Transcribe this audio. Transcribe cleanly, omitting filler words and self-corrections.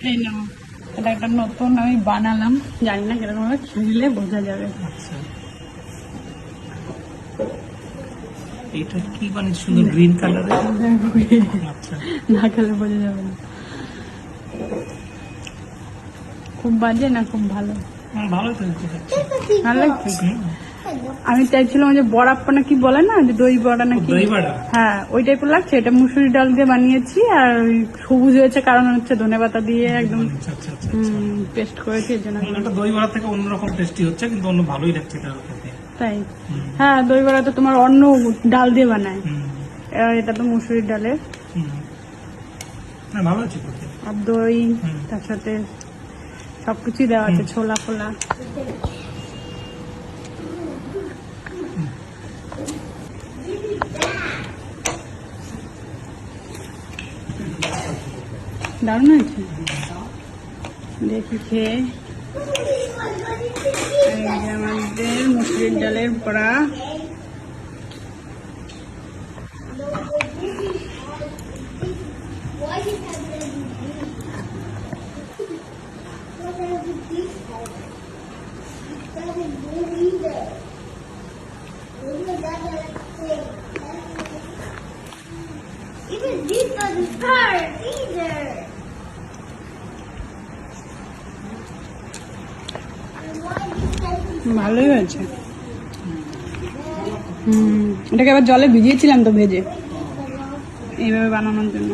এই নাও, এটা একটা নতুন আমি বানালাম, জানি না কিরকম ভাবে খেলে বোঝা যাবে। আচ্ছা, এটা কি মানে সুন্দর গ্রিন কালারের। আচ্ছা, না খেলে বোঝা যাবে না। খুব বাজে না খুব ভালো? ভালোই তো হচ্ছে। ভালো লাগছে। আমি চাইছিলাম যে বড়াপ্পা না কি বলে না, যে দই বড়া নাকি, দই বড়া, হ্যাঁ ওই টাইপের লাগছে। এটা মুসুরি ডাল দিয়ে বানিয়েছি, আর ওই সবুজ হয়েছে কারণ হচ্ছে ধনেপাতা দিয়ে একদম আচ্ছা আচ্ছা আচ্ছা, পেস্ট করেছি, এর জন্য। এটা দই বড়া থেকে অন্যরকম টেস্টি হচ্ছে, কিন্তু অন্য ভালোই লাগছে এটা খেতে। তাই? হ্যাঁ, দই বড়া তো তোমার অন্য ডাল দিয়ে বানায়, আর এটা তো মুসুরির ডালের। ভালো আছে খেতে। আর দই, তার সাথে সবকিছুই দেওয়া আছে, ছোলা ফোলা। দারুণ আছে, দেখি খেয়ে। এই যে আমাদের মুসুরির ডালের বড়া। Even this doesn't hurt either. ভালোই হয়েছে। এটাকে আবার জলে ভিজিয়েছিলাম তো, ভেজে এইভাবে বানানোর জন্য।